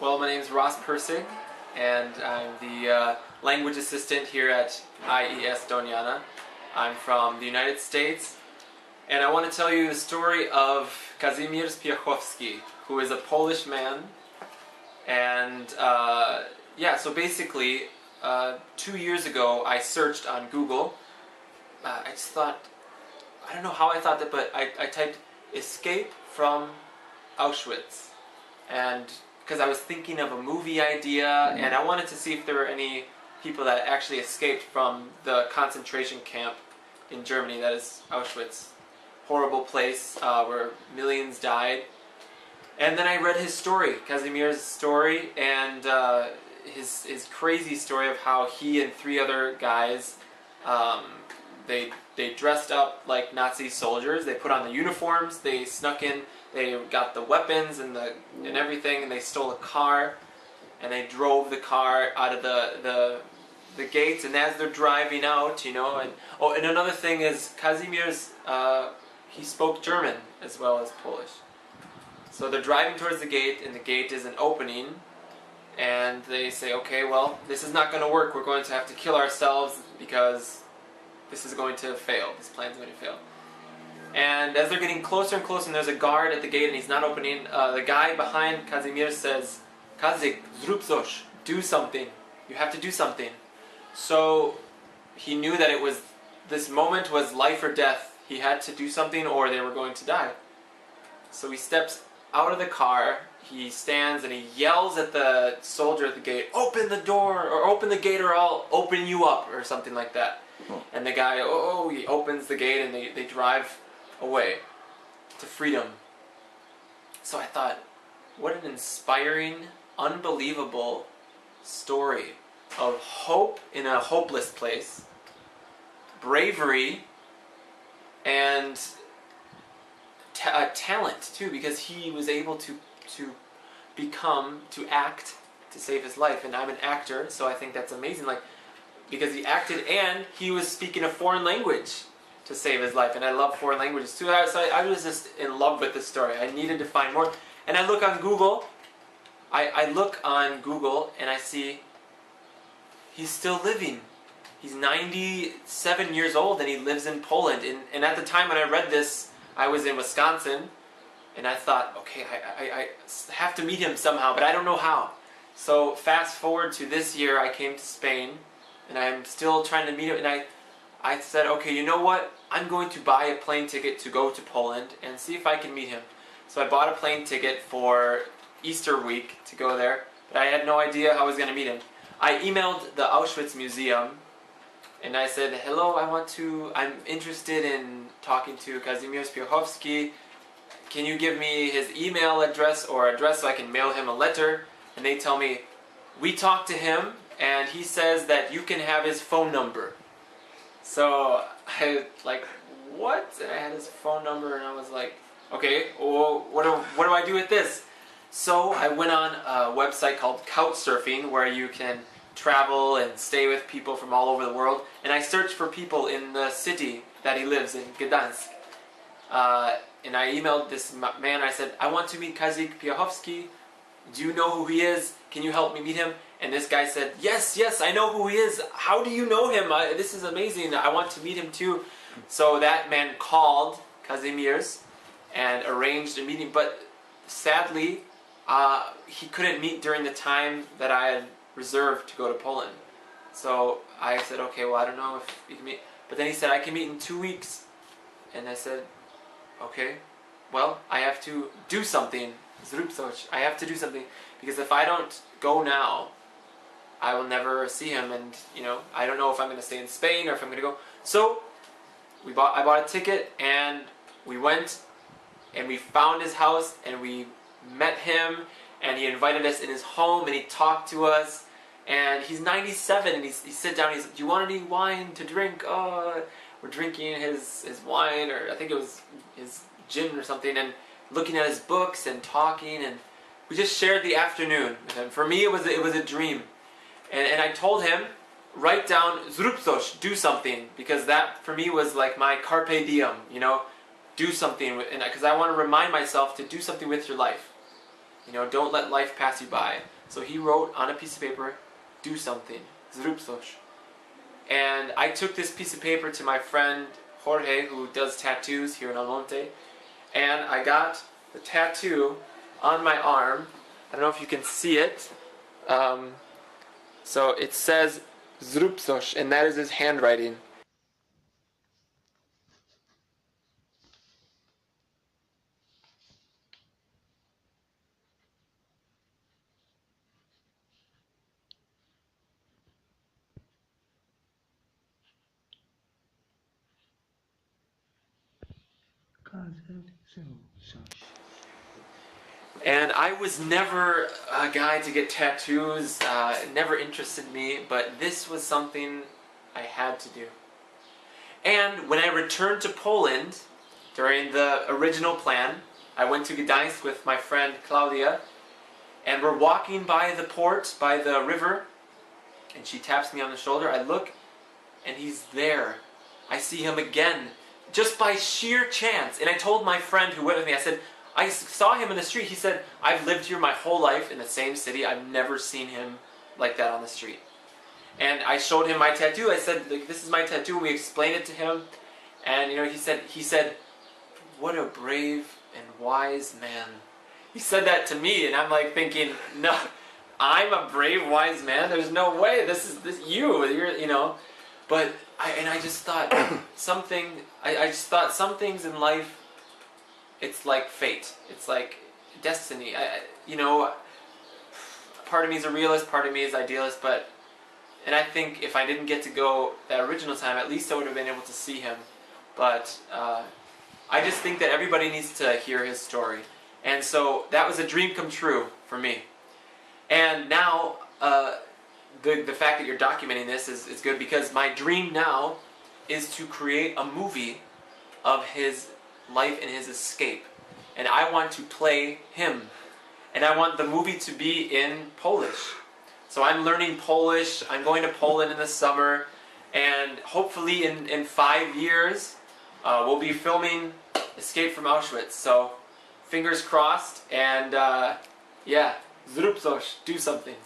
Well, my name is Ross Pirsig, and I'm the language assistant here at IES Doniana. I'm from the United States, and I want to tell you the story of Kazimierz Piechowski, who is a Polish man. And so basically, 2 years ago, I searched on Google. I just thought, I don't know how I thought that, but I typed "escape from Auschwitz," and because I was thinking of a movie idea, and I wanted to see if there were any people that actually escaped from the concentration camp in Germany, that is Auschwitz. Horrible place where millions died. And then I read his story, Kazimierz's story, and his crazy story of how he and 3 other guys, they dressed up like Nazi soldiers. They put on the uniforms, they snuck in, they got the weapons and everything, and they stole a car, and they drove the car out of the gates. And as they're driving out, and another thing is Kazimierz, he spoke German as well as Polish. So they're driving towards the gate, and the gate isn't opening, and they say, okay, well, this is not going to work. We're going to have to kill ourselves because this is going to fail. This plan's going to fail. And as they're getting closer and closer, and there's a guard at the gate, and he's not opening, the guy behind Kazimierz says, "Kazik, zrób coś, do something. You have to do something." So he knew that this moment was life or death. He had to do something, or they were going to die. So he steps out of the car, he stands, and he yells at the soldier at the gate, "Open the door, or open the gate, or I'll open you up," or something like that. And the guy, he opens the gate, and they drive away to freedom. So I thought, what an inspiring, unbelievable story of hope in a hopeless place, bravery, and talent too, because he was able to act to save his life. And I'm an actor, so I think that's amazing. Because he acted and he was speaking a foreign language to save his life. And I love foreign languages too. So I was just in love with this story. I needed to find more. And I look on Google. I look on Google and I see he's still living. He's 97 years old and he lives in Poland. And at the time when I read this, I was in Wisconsin. And I thought, okay, I have to meet him somehow, but I don't know how. So fast forward to this year, I came to Spain. And I'm still trying to meet him, and I said, okay, you know what? I'm going to buy a plane ticket to go to Poland and see if I can meet him. So I bought a plane ticket for Easter week to go there, but I had no idea how I was going to meet him. I emailed the Auschwitz Museum, and I said, hello, I'm interested in talking to Kazimierz Piechowski. Can you give me his email address so I can mail him a letter? And they tell me, we talked to him, and he says that you can have his phone number. So I what? And I had his phone number, and I was like, okay, well, what do I do with this? So I went on a website called Couchsurfing, where you can travel and stay with people from all over the world. And I searched for people in the city that he lives in, Gdansk. And I emailed this man. I said, I want to meet Kazimierz Piechowski. Do you know who he is? Can you help me meet him? And this guy said, yes, I know who he is. How do you know him? This is amazing. I want to meet him too. So that man called Kazimierz and arranged a meeting. But sadly, he couldn't meet during the time that I had reserved to go to Poland. So I said, okay, well, I don't know if you can meet. But then he said, I can meet in 2 weeks. And I said, okay, well, I have to do something. I have to do something. Because if I don't go now, I will never see him, and I don't know if I'm going to stay in Spain or if I'm going to go. So I bought a ticket, and we went, and we found his house, and we met him, and he invited us in his home, and he talked to us. And he's 97, and he sit down, and he said, do you want any wine to drink? Oh, we're drinking his wine, or I think it was his gin or something, and looking at his books and talking, and we just shared the afternoon with him. For me, it was a dream. And I told him, write down zrób coś, do something, because that for me was like my carpe diem, do something, because I want to remind myself to do something with your life. Don't let life pass you by. So he wrote on a piece of paper, do something, zrób coś. And I took this piece of paper to my friend Jorge, who does tattoos here in Almonte, and I got the tattoo on my arm. I don't know if you can see it. So it says zrób coś, and that is his handwriting. And I was never a guy to get tattoos, it never interested me, but this was something I had to do. And when I returned to Poland, during the original plan, I went to Gdańsk with my friend Claudia, and we're walking by the port, by the river, and she taps me on the shoulder. I look, and he's there. I see him again, just by sheer chance. And I told my friend who went with me, I said, I saw him in the street. He said, I've lived here my whole life in the same city. I've never seen him like that on the street. And I showed him my tattoo. I said, this is my tattoo. We explained it to him. And he said, what a brave and wise man. He said that to me, and I'm like thinking, no, I'm a brave, wise man? There's no way. This is you. But I just thought I just thought some things in life, it's like fate. It's like destiny. Part of me is a realist, part of me is idealist, and I think if I didn't get to go that original time, at least I would have been able to see him. But I just think that everybody needs to hear his story. And so that was a dream come true for me. And now, the fact that you're documenting this is good, because my dream now is to create a movie of his life and his escape. And I want to play him. And I want the movie to be in Polish. So I'm learning Polish. I'm going to Poland in the summer. And hopefully in 5 years, we'll be filming Escape from Auschwitz. So fingers crossed. And yeah, zrób coś, do something.